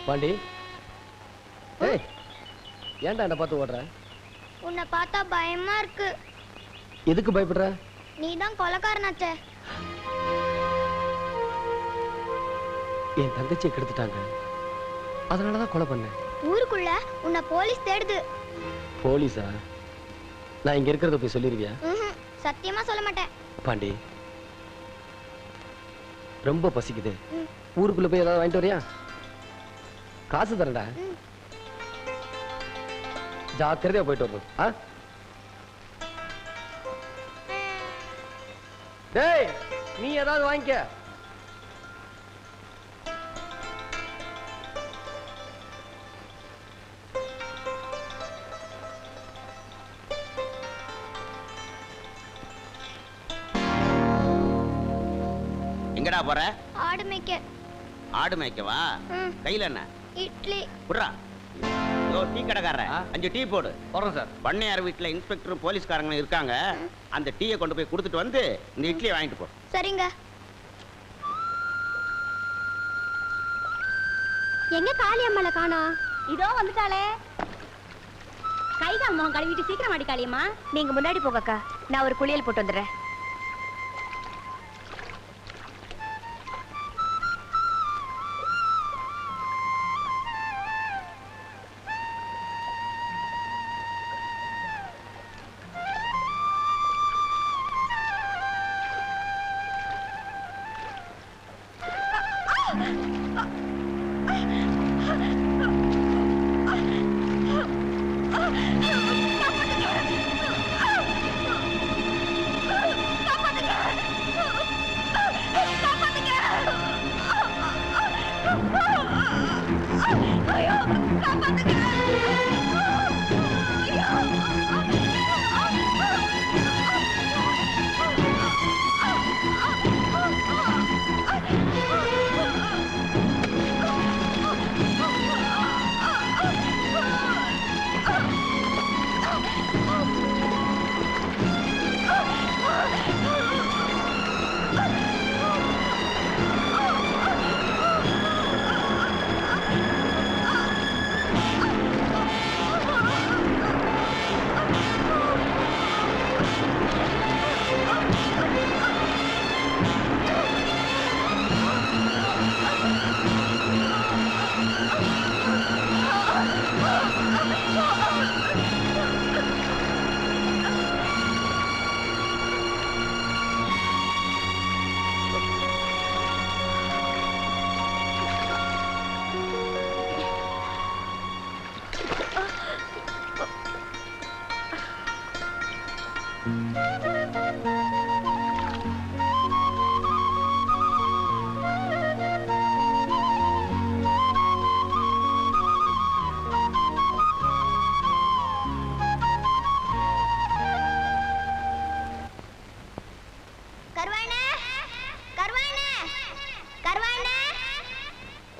பாண்டி, ஏய், ஏன்டா என்ன பார்த்து ஓடுற? உன்னை பார்த்தா பயமா இருக்கு. எதுக்கு பயப்படுற? நீதான் கொலைக்காரனாச்சே. என் தங்கச்சியை கெடுத்துட்டாங்க, அதனாலதான் கொலை பண்ணேன். ஊருக்குள்ள உன்னை போலீஸ் தேடுது. போலீஸா? நான் இங்க இருக்கிறத போய் சொல்லிருவியா? சத்தியமா சொல்ல மாட்டேன். பாண்டி, ரொம்ப பசிக்குது, ஊருக்குள்ள போய் ஏதாவது வாங்கிட்டு வரியா? காசு தரேன்டா, ஜாக்கிரதையா போயிட்டு வரணும். டேய், நீ ஏதாவது வாங்கிக்க. எங்கடா போற? ஆடு மேய்க்க. ஆடு மேய்க்கவா? கையில என்ன? இட்லி. புட்றா. யோ, டீ கடைக்காரர, 5 டீ போடு. போறேன் சார். பண்ணையார் வீட்டுல இன்ஸ்பெக்டரும் போலீஸ்காரங்களும் இருக்காங்க. அந்த டீயை கொண்டு போய் கொடுத்துட்டு வந்து இந்த இட்லியை வாங்கிட்டு போ. சரிங்க. எங்க காளியம்மாளை காணோம்? இதோ வந்துட்டாளே. கை கால் முகம் கழுவிட்டு சீக்கிரம் அடி காளியம்மா. நீங்க முன்னாடி போங்கக்கா, நான் ஒரு குளியல் போட்டு வந்துடுறேன்.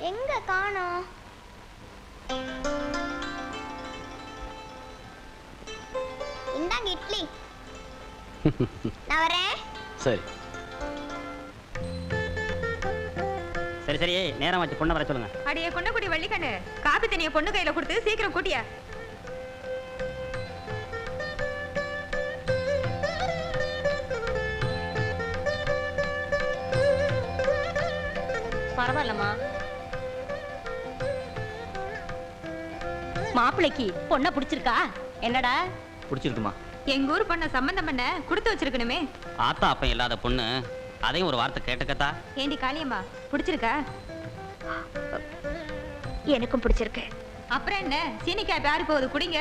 எங்க காணோம்? இந்தாங்க இட்லி. நான் வரேன். சரி சரி சரி, நேரம் வச்சு பொண்ணை வர சொல்லுங்க. அடியே கொண்டக்குடி வள்ளிக்கண்ணு, காப்பி தண்ணியை பொண்ணு கையில கொடுத்து சீக்கிரம் கூட்டியா. பரவாயில்லம்மா. மாப்பிள்ளைக்கு பொண்ணை பிடிச்சிருக்கா? என்னடா பிடிச்சிருக்குமா? எங்க ஊர் பொண்ண சம்பந்தம் பண்ண கொடுத்து வச்சிருக்கணுமே. ஆத்தா அப்ப இல்லாத பொண்ணு, அதையும் ஒரு வார்த்தை கேட்டுக்கத்தா. ஏண்டி காளியம்மா, பிடிச்சிருக்கா? எனக்கும் பிடிச்சிருக்கு. அப்புறம் என்ன, சீனிக்காய் பேரு போகுது, குடிங்க.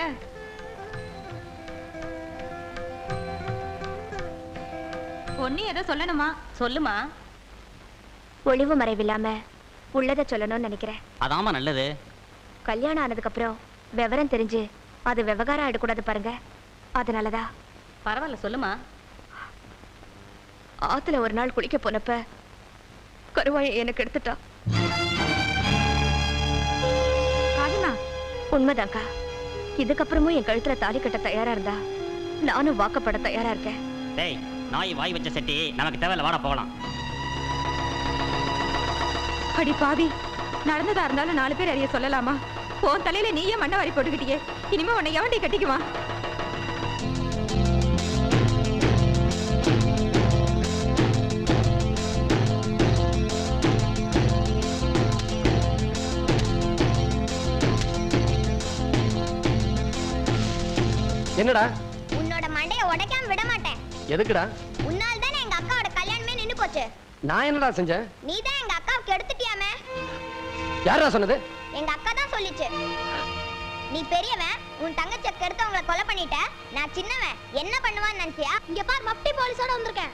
பொண்ணு ஏதோ சொல்லணுமா? சொல்லுமா. ஒளிவு மறைவில்லாம உள்ளதை சொல்லணும்னு நினைக்கிறேன். அதாமா நல்லது. கல்யாணம் ஆனதுக்கு அப்புறம் விவரம் தெரிஞ்சு அது விவகாரம் ஆயிடக்கூடாது பாருங்க, அதனாலதான். பரவாயில்ல சொல்லுமா. ஆத்துல ஒரு நாள் குளிக்க போனப்ப கருவாயை எனக்கு எடுத்துட்டா. உண்மைதான்க்கா. இதுக்கப்புறமும் என் கழுத்துல தாலி கட்ட தயாரா இருந்தா நானும் வாக்கப்பட தயாரா இருக்கேன். டேய், நாய் வாய் வச்ச செட்டி நமக்கு தேவையில்ல, வாடா போகலாம். அடி பாவி, நடந்ததா இருந்தாலும் 4 பேர் அறிய சொல்லலாமா? உன் தலையில நீயே மண்ணை வாரி போட்டுக்கிட்டியே, இனிமே உன்னை எவண்டி கட்டிக்குவான்? என்னடா? உன்னோட மண்டைய உடைக்காம விட மாட்டேன். எதுக்குடா? உன்னால தானே எங்க அக்காவோட கல்யாணமே நின்னு போச்சு. நான் என்னடா செஞ்சேன்? நீ தான் எங்க அக்காவுக்கு எடுத்துட்டியாமே. யாரா சொன்னது? எங்க அக்கா தான் சொல்லிச்சு. நீ பெரியவன், உன் தங்கச்சியை கெடுத்து அவங்கள கொலை பண்ணிட்ட. நான் சின்னவன், என்ன பண்ணுவான்னு நினைச்சியா? இங்க பார், மப்டி போலீஸோட வந்திருக்கேன்.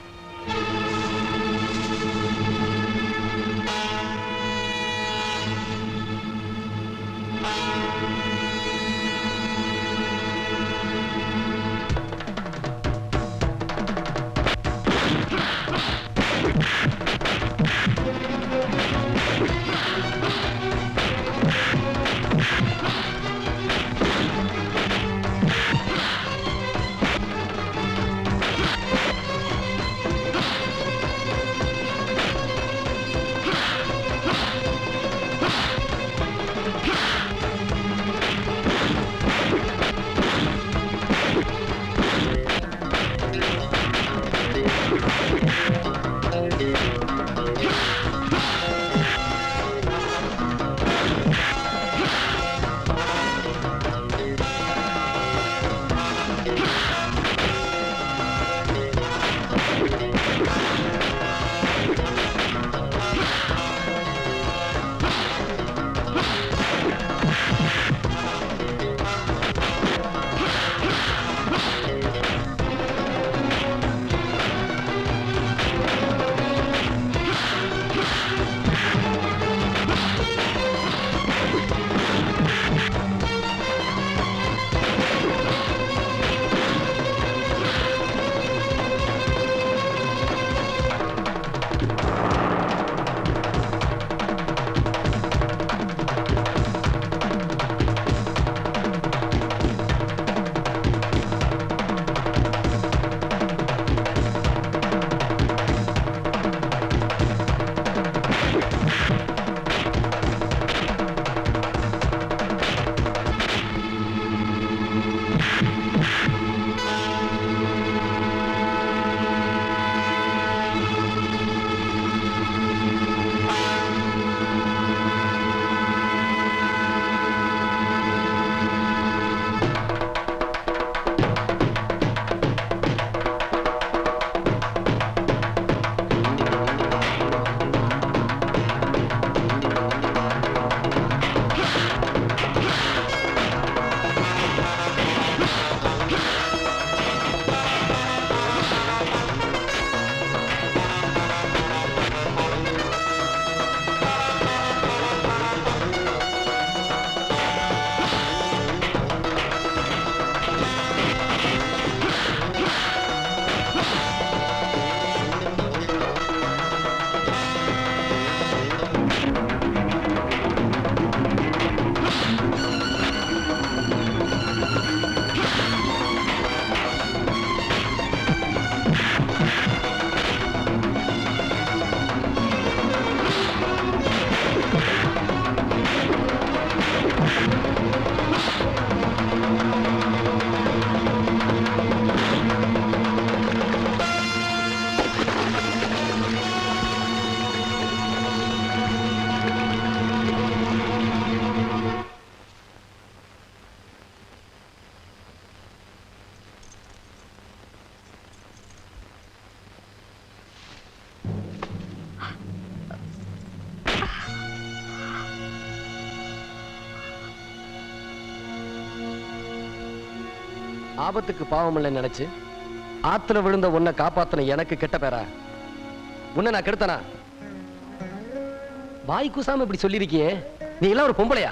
ஆபத்துக்கு பாவம் இல்லைன்னு நினைச்சு ஆத்துல விழுந்த உன்னை காப்பாத்தின எனக்கு கெட்ட பேரா? உன்னை நான் கெடுத்தனா? வாய் கூசாம இப்படி சொல்லிருக்கியே, நீ எல்லாம் ஒரு பொம்பளையா?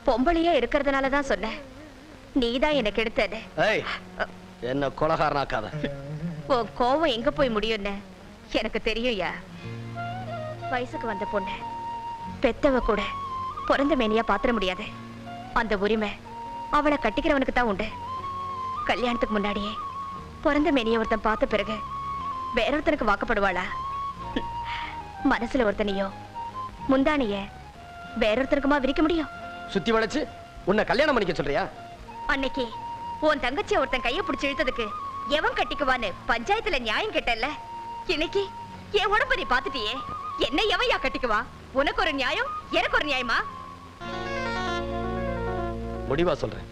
பொம்பளையா இருக்கிறதுனாலதான் சொன்னேன். நீதான் எனக்கு எடுத்தது. ஏய், என்ன கொலகாரனாக்காத. உன் கோவம் எங்க போய் முடியும்னு எனக்கு தெரியும்யா. வயசுக்கு வந்த பொண்ணு பெத்தவ கூட பிறந்த மேனியா பாத்திர முடியாது. அந்த உரிமை அவளை கட்டிக்கிறவனுக்கு தான் உண்டு. கல்யாணத்துக்கு முன்னாடியே பிறந்த மேனிய ஒருத்தன் பார்த்த பிறகு வேற ஒருத்தனுக்கு வாக்கப்படுவாளா? மனசுல ஒருத்தனையோ முந்தானிய வேற ஒருத்தருக்குமா விரிக்க முடியும்? சுத்தி வளைச்சு உன்னை கல்யாணம் பண்ணிக்க சொல்றியா? அன்னைக்கு உன் தங்கச்சி ஒருத்தன் கைய பிடிச்சு இழுத்ததுக்கு எவன் கட்டிக்குவான்னு பஞ்சாயத்துல நியாயம் கேட்டல்ல, இன்னைக்கு என் உடம்ப நீ பாத்துட்டியே, என்ன எவையா கட்டிக்குவா? உனக்கு ஒரு நியாயம், எனக்கு ஒரு நியாயமா? முடிவா சொல்றேன்,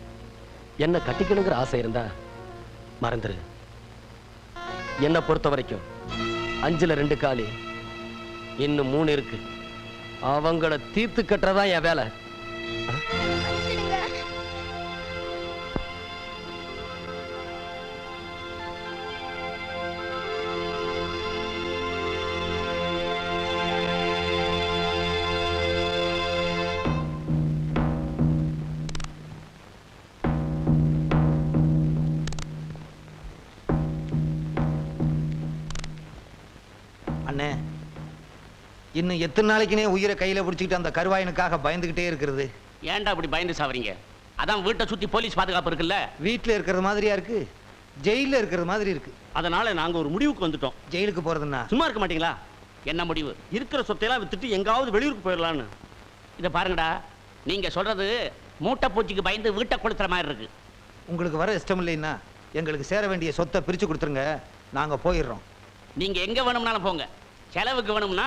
என்ன கட்டிக்கணுங்கிற ஆசை இருந்தா மறந்துரு. என்ன பொறுத்த வரைக்கும் 5ல 2 காலி, இன்னும் 3 இருக்கு. அவங்கள தீர்த்து கட்டுறதா என் வேலை. மன்னிச்சிடுங்க. அண்ணே, இன்னும் எத்தனை நாளைக்குனே உயிரை கையில பிடிச்சிக்கிட்டு அந்த கருவாயனுக்காக பயந்துகிட்டே இருக்கிறது? ஏன்டா இப்படி பயந்து சாவறீங்க? அதான் வீட்டை சுத்தி போலீஸ் பாதுகாப்பு இருக்குல்ல. வீட்டுல இருக்கிறது மாதிரியா இருக்கு, ஜெயில இருக்கிறது மாதிரி இருக்கு. அதனால நாங்க ஒரு முடிவுக்கு வந்துட்டோம். ஜெயிலுக்கு போறதுன்னா சும்மா இருக்க மாட்டீங்களா? என்ன முடிவு? இருக்கிற சொத்தையெல்லாம் வித்துட்டு எங்காவது வெளியூருக்கு போயிடலான்னு. இதை பாருங்கடா, நீங்க சொல்றது மூட்டை பூச்சிக்கு பயந்து வீட்டை கொளுத்துற மாதிரி இருக்கு. உங்களுக்கு வர இஷ்டம் இல்லைன்னா எங்களுக்கு சேர வேண்டிய சொத்தை பிரிச்சு கொடுத்துருங்க, நாங்க போயிடுறோம். நீங்க எங்க வேணும்னாலும் போங்க. செலவுக்கு வேணும்னா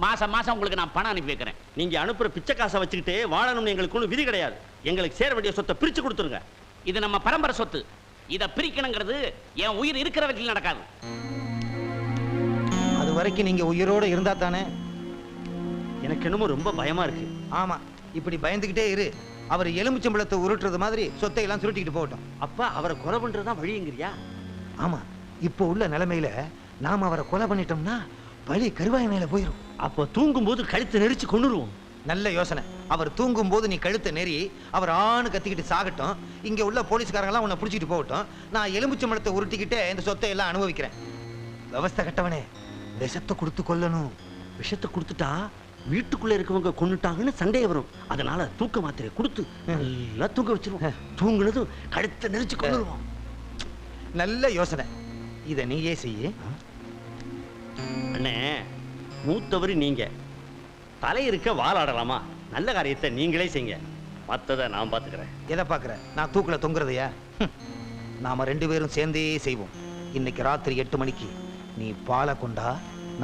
மாசம் மாசம் உங்களுக்கு நான் பணம் அனுப்பி வைக்கிறேன். நீங்க அனுப்புற பிச்சை காசை வச்சுக்கிட்டு வாழணும்னு எங்களுக்கு ஒன்றும் விதி கிடையாது. எங்களுக்கு சேர வேண்டிய சொத்தை பிரிச்சு கொடுத்துருங்க. இது நம்ம பரம்பரை சொத்து. இதை பிரிக்கணுங்கிறது என் உயிர் இருக்கிற வரைக்கும் நடக்காது. அது வரைக்கும் நீங்க உயிரோட இருந்தா தானே? எனக்கு என்னமோ ரொம்ப பயமா இருக்கு. ஆமா, இப்படி பயந்துகிட்டே இரு. அவர் எலுமிச்சம்பழத்தை உருட்டுறது மாதிரி சொத்தை எல்லாம் சுருட்டிக்கிட்டு போகட்டும். அப்பா அவரை கொலை பண்றதுதான் வழிங்கிறியா? ஆமா, இப்போ உள்ள நிலைமையில நாம அவரை கொலை பண்ணிட்டோம்னா பழி கருவாய மேல போயிடும். அப்போ தூங்கும் போது கழுத்தை நெரிச்சு கொன்னுருவோம். நல்ல யோசனை. அவர் தூங்கும் போது நீ கழுத்தை நெறி அவர் ஆணு கத்திக்கிட்டு சாகட்டும். இங்க உள்ள போலீஸ்காரங்களாம் உன்னை பிடிச்சிட்டு போகட்டும். நான் எலுமிச்சம்பழத்தை உருட்டிக்கிட்டே இந்த சொத்தை எல்லாம் அனுபவிக்கிறேன். விவஸ்தை கட்டவனே, விஷத்தை கொடுத்து கொல்லணும். விஷத்தை கொடுத்துட்டா வீட்டுக்குள்ள இருக்கவங்க கொன்னுட்டாங்கன்னு சந்தேகம் வரும். அதனால தூக்க மாத்திரை கொடுத்து நல்லா தூங்க வச்சிருவோம். தூங்குனதும் கழுத்தை நெரிச்சு கொன்னுருவோம். நல்ல யோசனை, இதை நீயே செய்ய. அண்ணே, மூத்தவர் நீங்க, தலை இருக்க வாழாடலாமா? நல்ல காரியத்தை நீங்களே செய்யுங்க, மத்ததை நான் பாத்துக்கிறேன். எதை பாக்குற? நான் தூக்குல தொங்குறதையா? நாம 2 பேரும் சேர்ந்தே செய்வோம். இன்னைக்கு ராத்திரி 8 மணிக்கு நீ பாலை கொண்டா,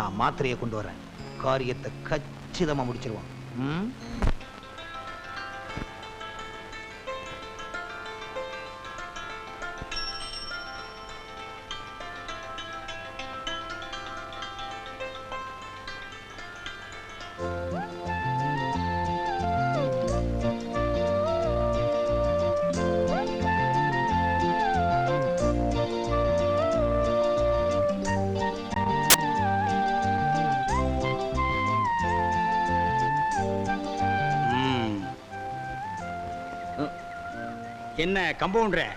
நான் மாத்திரையை கொண்டு வரேன். காரியத்தை கச்சிதமா முடிச்சிருவோம். என்ன கம்பவுண்டர்,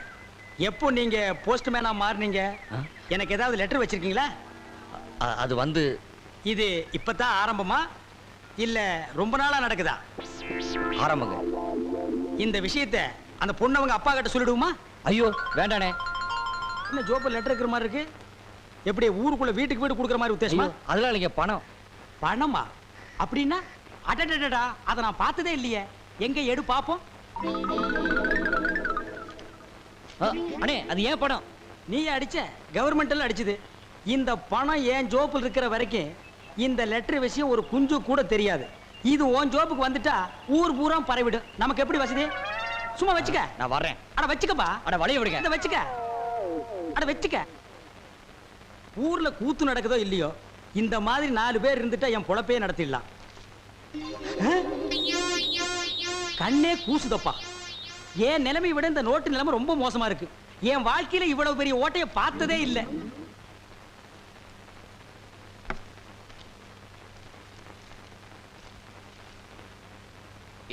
எப்போ நீங்க போஸ்ட்மேனா மாறுனீங்க? எனக்கு ஏதாவது லெட்டர் வச்சிருக்கீங்களா? அது வந்து இது இப்பதான் ஆரம்பமா இல்ல ரொம்ப நாளா நடக்குதா? ஆரம்பங்க. இந்த விஷயத்தை அந்த பொண்ணவங்க அப்பா கிட்ட சொல்லிடுவோமா? ஐயோ வேண்டானே. என்ன ஜோப்பர் லெட்டர் இருக்கிற மாதிரி இருக்கு? எப்படி ஊருக்குள்ள வீட்டுக்கு வீடு கொடுக்குற மாதிரி உத்தேசமா? அதெல்லாம் இல்லைங்க, பணம். பணமா? அப்படின்னா அடடடடா, அதை நான் பார்த்ததே இல்லையே. எங்க எடு பாப்போம். அண்ணே, அது ஏன் பணம்? நீ அடிச்ச, கவர்மெண்ட் எல்லாம் அடிச்சது. இந்த பணம் ஏன் ஜோப்பில் இருக்கிற வரைக்கும் இந்த லெட்டர் விஷயம் ஒரு குஞ்சு கூட தெரியாது. இது உன் ஜோப்புக்கு வந்துட்டா ஊர் பூரா பரவிடும். நமக்கு எப்படி வசதி? சும்மா வச்சுக்க. நான் வரேன். அட வச்சுக்கப்பா. அட வளைய விடுங்க. இத வச்சுக்க. அட வச்சுக்க. ஊர்ல கூத்து நடக்குதோ இல்லையோ, இந்த மாதிரி 4 பேர் இருந்துட்டா என் பொழப்பே நடத்திடலாம். கண்ணே கூசுதப்பா. என் நிலைமை விட இந்த நோட்டு நிலைமை ரொம்ப மோசமா இருக்கு. என் வாழ்க்கையில இவ்வளவு பெரிய ஓட்டையை பார்த்ததே இல்லை.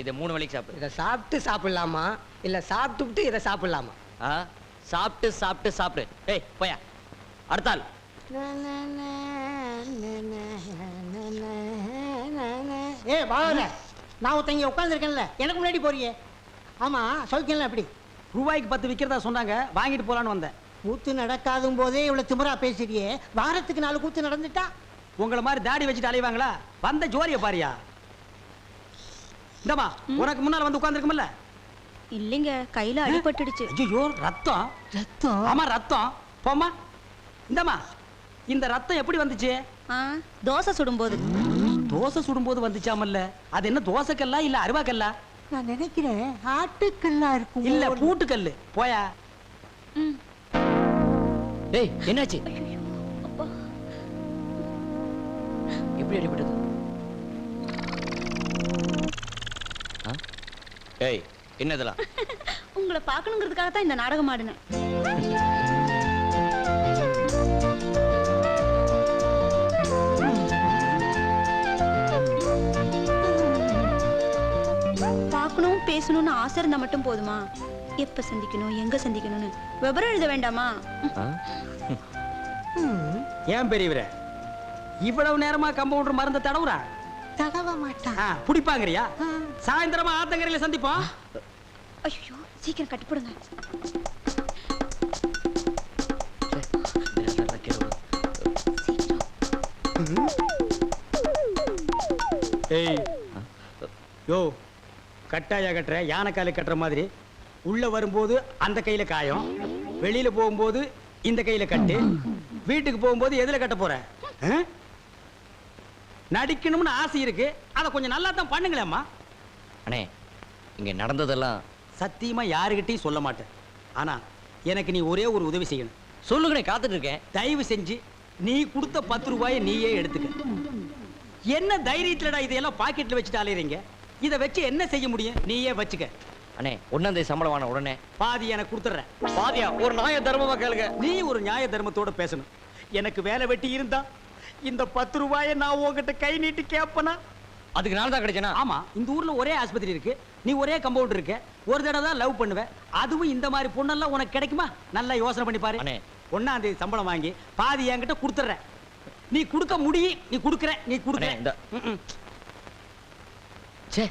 இதை 3 வேளைக்கு சாப்பிடு. இதை சாப்பிட்டு சாப்பிடலாமா இல்ல சாப்பிட்டுட்டு இதை சாப்பிடலாமா? சாப்பிட்டு சாப்பிட்டு சாப்பிடு. ஏய் போயா, அடுத்தாள். ஏ பாவன, நான் ஒருத்தங்க உட்காந்துருக்கேன்ல, எனக்கு முன்னாடி போறியே. ஆமா, சொல்லிக்கலாம். எப்படி ரூபாய்க்கு 10 விற்கிறதா சொன்னாங்க, வாங்கிட்டு போலான்னு வந்தேன். கூத்து நடக்காதும் போதே இவ்வளவு திமிரா பேசுறியே. வாரத்துக்கு 4 கூத்து நடந்துட்டா உங்களை மாதிரி தாடி வச்சுட்டு அலைவாங்களா? வந்த ஜோரிய பாரியா. இந்தமா உனக்கு முன்னால வந்து உட்கார்ந்துருக்கும்ல. இல்லைங்க, கையில அடிபட்டுடுச்சு. ஐயோ ரத்தம். ரத்தம் ஆமா ரத்தம். போம்மா. இந்தமா இந்த ரத்தம் எப்படி வந்துச்சு? தோசை சுடும்போது. தோசை சுடும்போது வந்துச்சாமல்ல. அது என்ன தோசைக்கல்லா இல்ல அருவாக்கல்லா? நான் நினைக்கிறேன் ஆட்டுக்கல்லா இருக்கும். இல்ல பூட்டுக்கல்லு. போயா. டேய் என்னாச்சு? எப்படி அடிபட்டது? ஏய் என்னதெல்லாம்? உங்களை பார்க்கணுங்கிறதுக்காக தான் இந்த நாடகம் ஆடினேன். பார்க்கணும் பேசணும்னு ஆசை இருந்தா மட்டும் போதுமா? எப்ப சந்திக்கணும், எங்க சந்திக்கணும்னு விவரம் எழுத வேண்டாமா? ஏன் பெரியவரே இவ்வளவு நேரமா கம்பவுண்டர் மருந்த தடவுறா? தடவ மாட்டான். புடிப்பாங்கறியா? சாயந்தரமா ஆத்தங்கரையில சந்திப்போம். ஐயோ சீக்கிரம் கட்டிப்படுங்க. ஏய் யோ கட்டாயா கட்டுற யானைக்காலு கட்டுற மாதிரி உள்ள வரும்போது அந்த கையில காயம், வெளியில போகும்போது இந்த கையில கட்டு, வீட்டுக்கு போகும்போது எதுல கட்ட போற? நடிக்கணும்னு ஆசை இருக்கு, அதை கொஞ்சம் நல்லா தான் பண்ணுங்களேம்மா. அண்ணே இங்க நடந்ததெல்லாம் சத்தியமா யாருகிட்டையும் சொல்ல மாட்டேன். ஆனா எனக்கு நீ ஒரே ஒரு உதவி செய்யணும். சொல்லுங்கண்ணே, காத்துட்டு இருக்கேன். தயவு செஞ்சு நீ கொடுத்த 10 ரூபாயை நீயே எடுத்துக்க. என்ன தைரியத்துலடா இதையெல்லாம் பாக்கெட்ல வச்சுட்டு அலையறீங்க? இதை வச்சு என்ன செய்ய முடியும்? நீயே வச்சுக்க. அண்ணே 1ஆம் தேதி சம்பளம் வாங்க உடனே பாதி எனக்கு கொடுத்துறேன். பாதியா? ஒரு நியாய தர்மமா கேளுங்க. நீ ஒரு நியாய தர்மத்தோட பேசணும். எனக்கு வேலை வெட்டி இருந்தா இந்த 10 ரூபாயை நான் உன்கிட்ட கை நீட்டி கேட்பனா? அதுக்கு நாள் தான் கிடைச்சனா? ஆமா, இந்த ஊர்ல ஒரே ஆஸ்பத்திரி இருக்கு, நீ ஒரே கம்பவுண்டர் இருக்க, ஒரு தடவை தான் லவ் பண்ணுவ. அதுவும் இந்த மாதிரி பொண்ணெல்லாம் உனக்கு கிடைக்குமா? நல்லா யோசனை பண்ணி பாரு. அண்ணே 1ஆம் தேதி சம்பளம் வாங்கி பாதி என்கிட்ட கொடுத்துறேன். நீ கொடுக்க முடியும், நீ கொடுக்கற, நீ கொடுக்கற. அண்ணே, இந்த ச்சே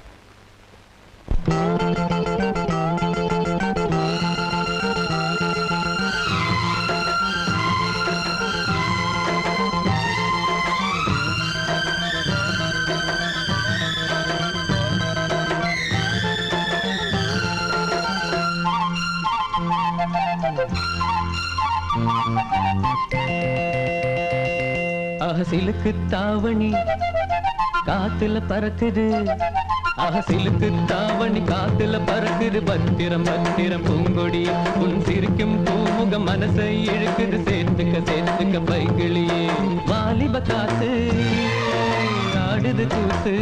அகசிலுக்கு தாவணி காத்துல பறக்குது, அகசிலுக்கு தாவணி காத்துல பறக்குது. பத்திரம் பத்திரம் பூங்கொடி உன் சிரிக்கும் பூமுகம் மனசை இழுக்குது. சேர்த்துக்க சேர்த்துக்க பைகிளியே வாலிப காத்து ஆடுது கூத்து,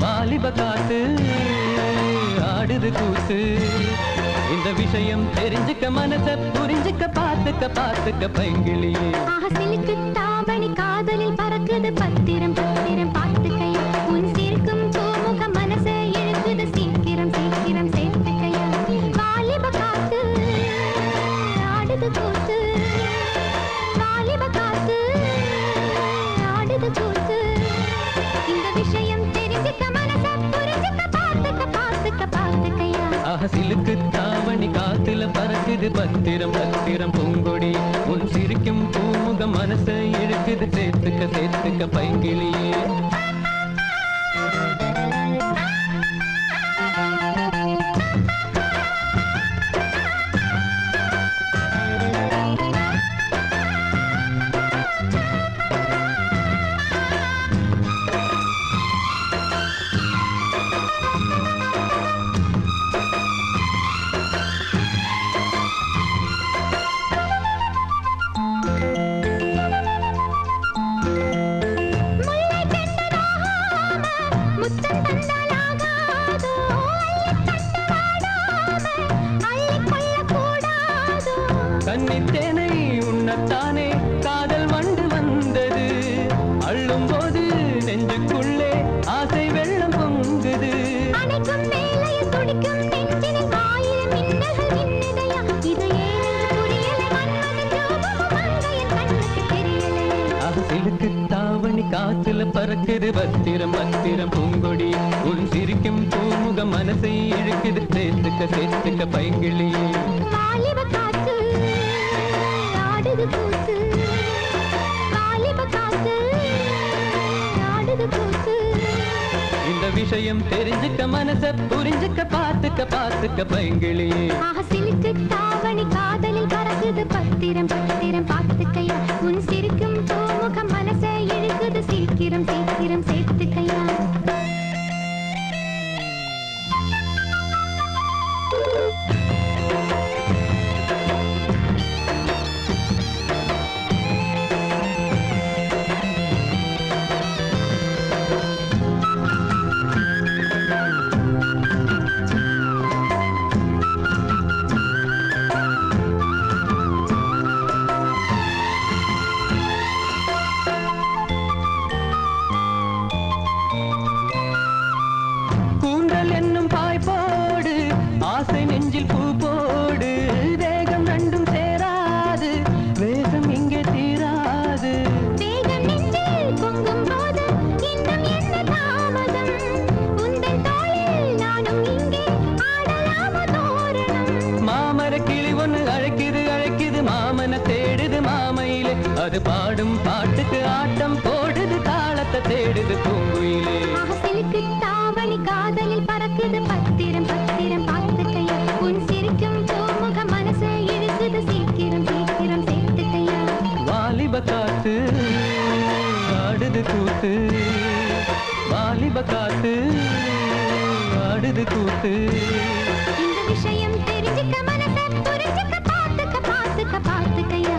வாலிப காத்து ஆடுது கூத்து. இந்த விஷயம் தெரிஞ்சுக்க மனச புரிஞ்சுக்க பார்த்துக்க பார்த்துக்க பைங்கிளியே. சிலுக்கு தாவணி காதலில் பறக்குது. பத்திரம் பத்திரம் பார்த்துக்கையா உன் சிரிக்கும் பூமுக மனசை இழுக்குது. சீக்கிரம் சீக்கிரம் சேர்த்துக்கையா வாலிப காத்து ஆடுது கூத்து, வாலிப காத்து ஆடுது கூத்து. இந்த விஷயம் தெரிஞ்சுக்க மனச புரிஞ்சுக்க பார்த்துக்க பார்த்துக்க பார்த்துக்கையா. அகசிலுக்கு தாவணி காத்துல பறக்குது. பத்திரம் பத்திரம் பூங்கொடி உன் சிரிக்கும் பூமுகம் மனசை இழுக்குது. சேர்த்துக்க சேர்த்துக்க பைங்கிளியே. கன்னித்தேனை உண்ணத்தானே காதல் வண்டு வந்தது. அள்ளும் போது நெஞ்சுக்குள்ளே ஆசை வெள்ளம் பொங்குது. அகசிலுக்கு தாவணி காத்துல பறக்குது. பத்திரம் பத்திரம் பூங்கொடி உன் சிரிக்கும் பூமுகம் மனசை இழுக்குது. சேர்த்துக்க சேர்த்துக்க பைங்கிளியே. வாலிப காத்து ஆடுது கூத்து, வாலிப காத்து ஆடுது கூத்து. இந்த விஷயம் தெரிஞ்சுக்க மனச புரிஞ்சுக்க பார்த்துக்க பார்த்துக்க பைங்கிளியே சிலுக்கு தாவணி காதலில் பறக்குது பத்திரம் பத்திரம் பார்த்துக்கையா உன் சிரிக்கும் பூமுகம் மனசை இழுக்குது சீக்கிரம் சீக்கிரம் சேர்த்துக்கையா கூந்தல் என்னும் பாய் போடு ஆசை நெஞ்சில் பூ போடு தேகம் ரெண்டும் சேராது வேகம் இங்கே தீராது வேகம் நெஞ்சில் பொங்கும் போது இன்னும் என்ன தாமதம் உந்தன் தோளில் நானும் இங்கே ஆடலாம தோரணம் மாமர கிளி ஒண்ணு அழைக்குது அழைக்குது மாமன தேடுது மாமையிலே அது பாடும் பாட்டுக்கு ஆட்டம் போடுது தாளத்தை தேடுது பூங்குயிலே சிலுக்கு தாவணி காதலில் பறக்குது பத்திரம் பத்திரம் பார்த்துக்கையா உன் சிரிக்கும் பூமுக மனசை இழுக்குது சீக்கிரம் சீக்கிரம் சேர்த்துக்கையா வாலிப காத்து ஆடுது கூத்து வாலிப காத்து ஆடுது கூத்து இந்த விஷயம் தெரிஞ்சுக்க மனசை புரிஞ்சுக்க பார்த்துக்க பார்த்துக்க பார்த்துக்கையா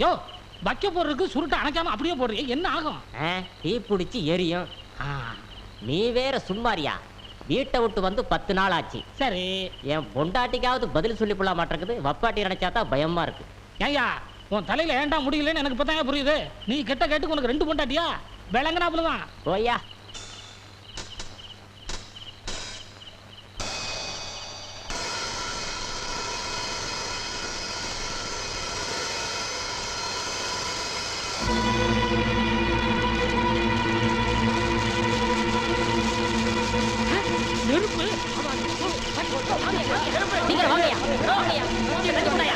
யோ வைக்க போறதுக்கு சுருட்டை அணைக்காம அப்படியே போடுறீங்க என்ன ஆகும் தீ பிடிச்சி எரியும் நீ வேற சும்மாரியா வீட்டை விட்டு வந்து 10 நாள் ஆச்சு சரி என் பொண்டாட்டிக்காவது பதில் சொல்லி போட மாட்டேங்குது வப்பாட்டி நினைச்சா தான் பயமா இருக்கு ஏய்யா உன் தலையில ஏன்டா முடியலன்னு எனக்கு பத்தாங்க புரியுது நீ கெட்ட கேட்டுக்கு உனக்கு 2 பொண்டாட்டியா விளங்கினாப்புலதான் ஓய்யா நெருப்பு சீக்கிரம் வாங்கய்யா வாங்கய்யா ரெண்டு முன்னாயா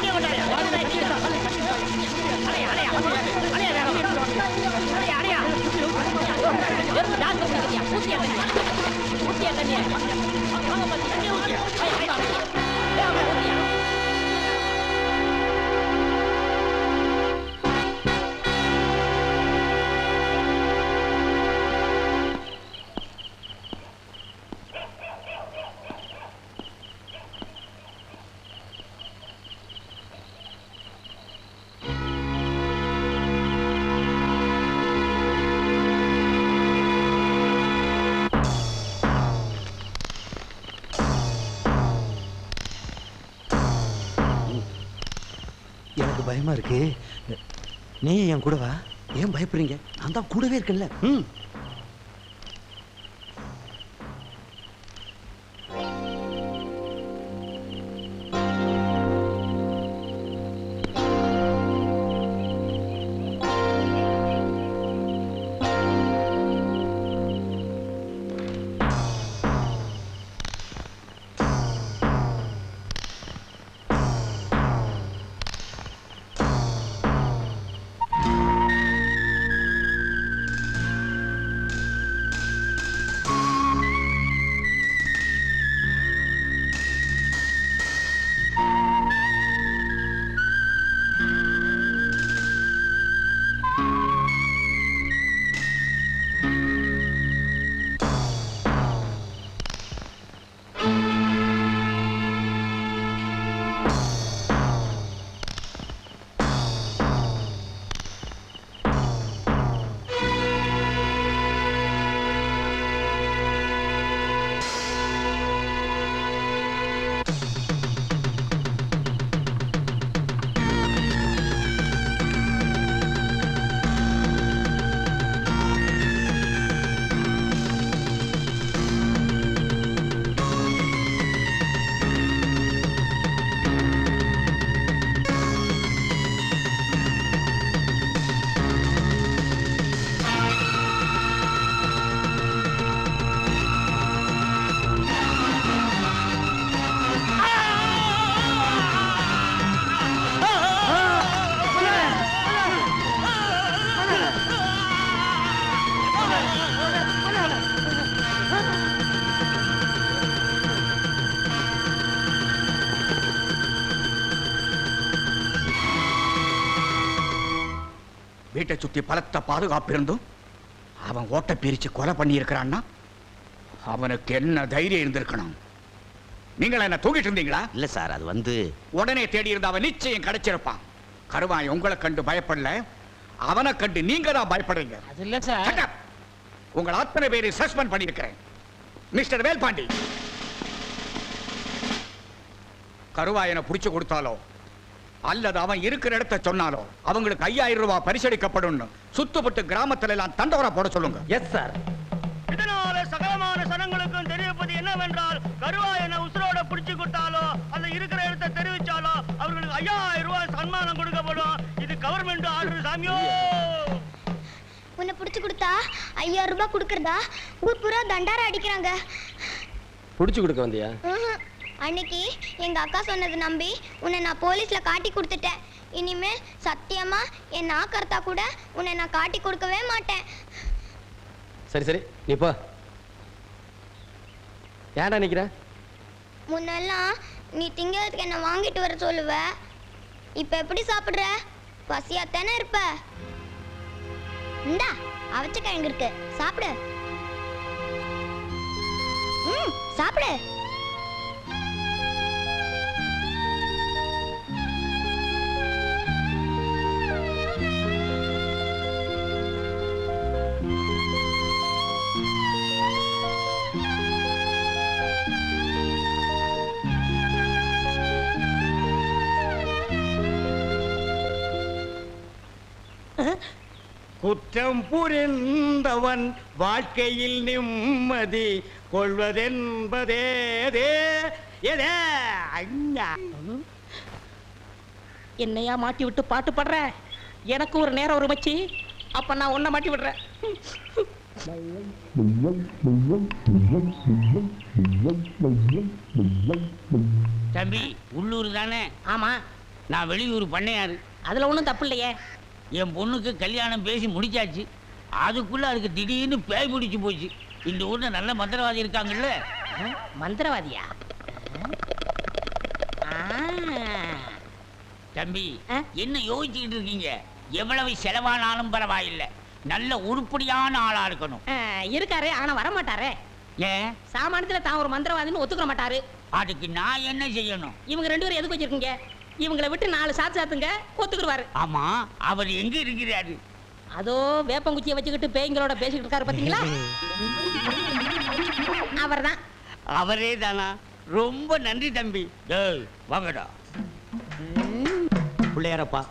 எனக்கு பயமா இருக்கு நீ என் கூட வா ஏன் பயப்படுறீங்க நான் தான் கூடவே இருக்கேன்ல வீட்டை சுத்தி பலத்த பாதுகாப்பு இருந்தும் அவன் ஓட்ட பிரிச்சு கொலை பண்ணி இருக்கிறான்னா அவனுக்கு என்ன தைரியம் இருந்திருக்கணும்? நீங்களா என்ன தூங்கிட்டு இருந்தீங்களா? இல்ல சார், அது வந்து உடனே தேடி இருந்த அவன் நிச்சயம் கிடைச்சிருப்பான். கருவாய் உங்களை கண்டு பயப்படல, அவனை கண்டு நீங்க தான் பயப்படுறீங்க. அது இல்ல சார். Shut up. உங்களை அத்தனை பேரை சஸ்பெண்ட் பண்ணியிருக்கிறேன். மிஸ்டர் வேல்பாண்டி, கருவாயனை புடிச்சு கொடுத்தாலோ அல்லது அவன் இருக்கிற இடத்தை சொன்னாலோ அவங்களுக்கு 5000 ரூபாய் பரிசளிக்கப்படும். சுத்தப்பட்டு கிராமத்துல எல்லாம் தண்டோரா போட சொல்லுங்க. Yes sir. இதனால சகலமான சனங்களுக்கும் தெரியப்பது என்னவென்றால், கருவாயனை உசுரோட பிடிச்சு கொடுத்தாலோ அல்ல இருக்கிற இடத்தை தெரிவிச்சாலோ அவர்களுக்கு 5000 ரூபாய் சன்மானம் கொடுக்கப்படும். இது கவர்மெண்ட் ஆர்டர் சாமியோ. உன்னை பிடிச்சு கொடுத்தா 5000 ரூபாய் கொடுக்கறதா ஊர் பூரா தண்டாரா அடிக்கிறாங்க. புடிச்சு கொடுக்க வந்தியா? அன்னைக்கு எங்க அக்கா சொன்னதை நம்பி உன்னை நான் போலீஸ்ல காட்டி கொடுத்துட்டேன். இனிமே சத்தியமா என் நாக்கர்த்தா கூட உன்னை நான் காட்டி கொடுக்கவே மாட்டேன். சரி சரி, நீ போ. ஏன்டா நிக்கிற? முன்னெல்லாம் நீ திங்கிறதுக்கு என்ன வாங்கிட்டு வர சொல்லுவ. இப்ப எப்படி சாப்பிடுற? பசியாத்தானே இருப்ப. இந்தா அவச்ச கிழங்கு இருக்கு, சாப்பிடு. சாப்பிடு. குற்றம் புரிந்தவன் வாழ்க்கையில் நிம்மதி கொள்வதென்பதே என்னையா மாட்டி விட்டு பாட்டு பாடுற? எனக்கு ஒரு நேரம் ஒரு மச்சி, அப்ப நான் உன்னை மாட்டி விடுறேன். தம்பி, உள்ளூர் தானே? ஆமா. நான் வெளியூர் பண்ணையாரு. அதுல ஒண்ணும் தப்பு இல்லையே. என் பொண்ணுக்கு கல்யாணம் பேசி முடிச்சாச்சு. அதுக்குள்ள அதுக்கு திடீர்னு பேய் பிடிச்சு போச்சு. இந்த ஊர்ல நல்ல மந்திரவாதி இருக்காங்கல்ல. மந்திரவாதியா? தம்பி, என்ன யோசிச்சுக்கிட்டு இருக்கீங்க? எவ்வளவு செலவானாலும் பரவாயில்லை, நல்ல உருப்படியான ஆளா இருக்கணும். இருக்காரு, ஆனா வர மாட்டாரே. ஏன்? சாமானியத்துல தான் ஒரு மந்திரவாதின்னு ஒத்துக்க மாட்டாரு. அதுக்கு நான் என்ன செய்யணும்? இவங்க 2 பேரும் எதுக்கு வச்சிருக்கீங்க? இவங்களை விட்டு 4 சாத்து சாத்துங்க, ஒத்துக்குருவாரு. ஆமா, அவர் எங்க இருக்கிறாரு? அதோ வேப்பங்குச்சியை வச்சுக்கிட்டு பேய்களோட பேசிக்கிட்டு இருக்காரு, பாத்தீங்களா? அவர்தான். அவரே தானா? ரொம்ப நன்றி தம்பி. டேய் வாங்கடா. பிள்ளையாரப்பா,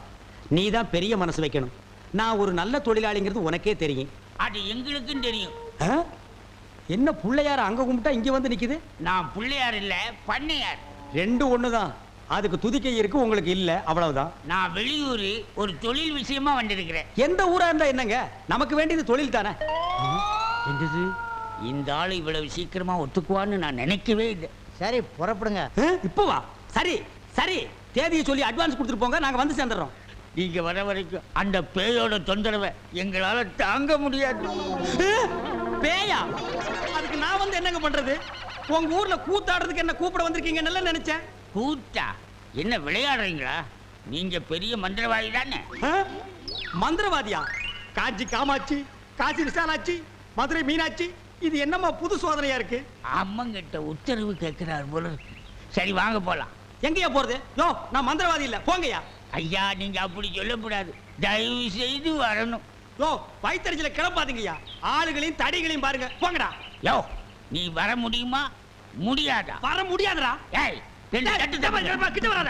நீ தான் பெரிய மனசு வைக்கணும். நான் ஒரு நல்ல தொழிலாளிங்கிறது உனக்கே தெரியும். அது எங்களுக்கும் தெரியும். என்ன பிள்ளையார அங்க கும்பிட்டா இங்க வந்து நிக்குது? நான் பிள்ளையார் இல்ல, பண்ணையார். 2 ஒண்ணுதான். அதுக்கு துதிக்கை இருக்கு, உங்களுக்கு இல்ல, அவ்வளவுதான். நான் வெளியூர் ஒரு தொழில் விஷயமா வந்திருக்கிறேன். எந்த ஊரா இருந்தா என்னங்க, நமக்கு வேண்டியது தொழில் தானே. என்னது, இந்த ஆளு இவ்வளவு சீக்கிரமா ஒத்துக்குவான்னு நான் நினைக்கவே இல்லை. சரி புறப்படுங்க. இப்போ வா. சரி சரி, தேதியை சொல்லி அட்வான்ஸ் கொடுத்துட்டு போங்க, நாங்க வந்து சேர்ந்துடுறோம். நீங்க வர வரைக்கும் அந்த பேயோட தொந்தரவை எங்களால தாங்க முடியாது. பேயா? அதுக்கு நான் வந்து என்னங்க பண்றது? உங்க ஊர்ல கூத்தாடுறதுக்கு என்ன கூப்பிட வந்திருக்கீங்க நல்லா நினைச்சேன். கூத்தா? என்ன விளையாடுறீங்களா? நீங்க பெரிய மந்திரவாதி தானே? மந்திரவாதியா? காஞ்சி காமாட்சி, காசி விசாலாட்சி, மதுரை மீனாட்சி, இது என்னமா புது சோதனையா இருக்கு? அம்மங்கிட்ட உத்தரவு கேட்கிறார் போல இருக்கு. சரி வாங்க போலாம். எங்கயா போறது? யோ, நான் மந்திரவாதி இல்ல, போங்கயா. ஐயா, நீங்க அப்படி சொல்லக்கூடாது, தயவு செய்து வரணும். யோ, வயித்தறிச்சல கிளப்பாதீங்கய்யா. ஆளுகளையும் தடிகளையும் பாருங்க, போங்கடா. யோ, நீ வர முடியுமா முடியாதா? வர முடியாதுடா. ஏய், ரெண்டு தட்டு தப்பு. கிட்ட வராத.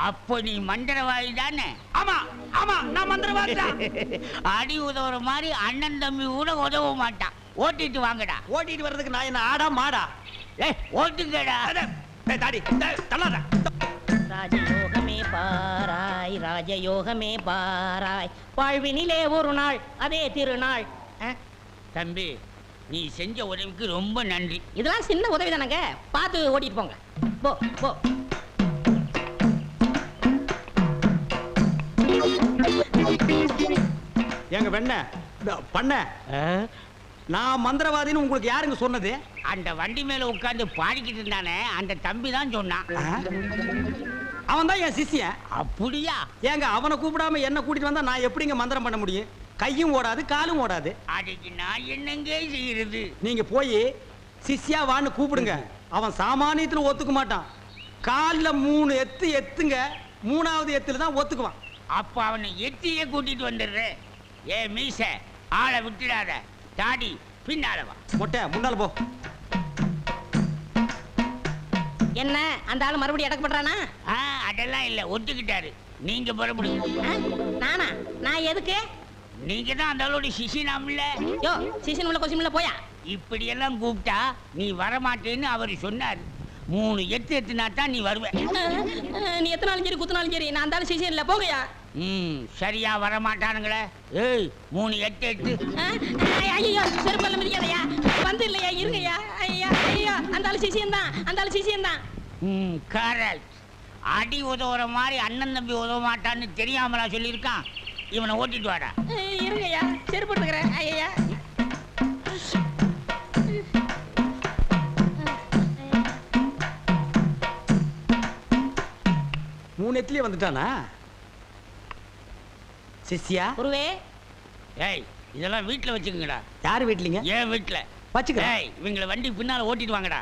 அப்போ நீ மந்திரவாதி தானே? ஆமா ஆமா, நான் மந்திரவாதி தான். அடி உதவுற மாதிரி அண்ணன் தம்பி கூட உதவ மாட்டான். ஓட்டிட்டு வாங்கடா. ஓட்டிட்டு வர்றதுக்கு நான் என்ன ஆடா மாடா? ஏய், ஓட்டுங்கடா. தாடி தள்ளாத. ராஜயோகமே பாராய், ராஜயோகமே பாராய், வாழ்வினிலே ஒரு நாள் அதே திருநாள். தம்பி, நீ செஞ்ச உதவிக்கு ரொம்ப நன்றி. இதெல்லாம் சின்ன உதவி தானங்க, பார்த்து ஓட்டிட்டு போங்க. போ போ. எங்க வெண்ண பண்ண, நான் மந்திரவாதின்னு உங்களுக்கு யாருங்க சொன்னது? அந்த வண்டி மேல உட்கார்ந்து பாடிக்கிட்டு இருந்தானே அந்த தம்பி தான் சொன்னான். அவன் தான் என் சிஷ்யன். அப்படியா? ஏங்க அவனை கூப்பிடாம என்ன கூட்டிட்டு வந்தா நான் எப்படிங்க மந்திரம் பண்ண முடியும்? கையும் ஓடாது காலும் ஓடாது. அதுக்கு நான் என்னங்க செய்யறது? நீங்க போய் சிஷ்யா வான்னு கூப்பிடுங்க. அவன் சாமானியத்துல ஒத்துக்க மாட்டான். கால்ல 3 எத்து எத்துங்க, 3வது எத்துல தான் ஒத்துக்குவான். அப்ப அவனை எத்தியே கூட்டிட்டு வந்துடுறேன். ஏ மீச, ஆளை விட்டுடாத. தாடி பின்னால வா. மொட்டை முன்னால போ. என்ன அந்த ஆளு மறுபடியும் அடக்கப்படுறானா? அதெல்லாம் இல்ல, ஒத்துக்கிட்டாரு. நீங்க புறப்படுங்க. நானா? நான் எதுக்கு? நீங்க தான் அந்த ஆளோட சிசினாம்ல. யோ சீசன் உள்ள கொஸ்டின் உள்ள போயா. இப்படி எல்லாம் கூப்பிட்டா நீ வரமாட்டேன்னு அவர் சொன்னார். 3 எத்து எத்துனா தான் நீ வருவ. நீ எத்தனாலும் சரி குத்தினாலும் சரி நான் அந்த ஆளு சீசன் இல்ல போகையா. சரியா வரமாட்டானுங்களே. ஏய் 3 எட்டு எட்டு. ஐயோ செருப்பல்ல மிதிக்காதயா. வந்து இல்லையா இருங்கய்யா. ஐயா ஐயா அந்த ஆளு சீசன் தான், அந்த ஆளு சீசன் தான். கரெக்ட். அடி உதவுற மாதிரி அண்ணன் தம்பி உதவ மாட்டான்னு தெரியாமலா சொல்லியிருக்கான். இவனை ஓட்டிட்டு வாடா. இருங்கய்யா செருப்பு எடுத்துக்கிறேன். ஐயா 3 எத்துலயே வந்துட்டானா சிஷ்யா? குருவே. ஏய் இதெல்லாம் வீட்டுல வச்சுக்கங்கடா. யாரு வீட்லீங்க? ஏன் வீட்டுல வச்சுக்கிறேன். ஏய் இவங்களை வண்டி பின்னால ஓட்டிட்டு வாங்கடா.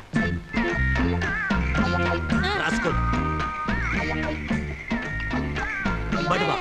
ராஸ்கல். படுவா.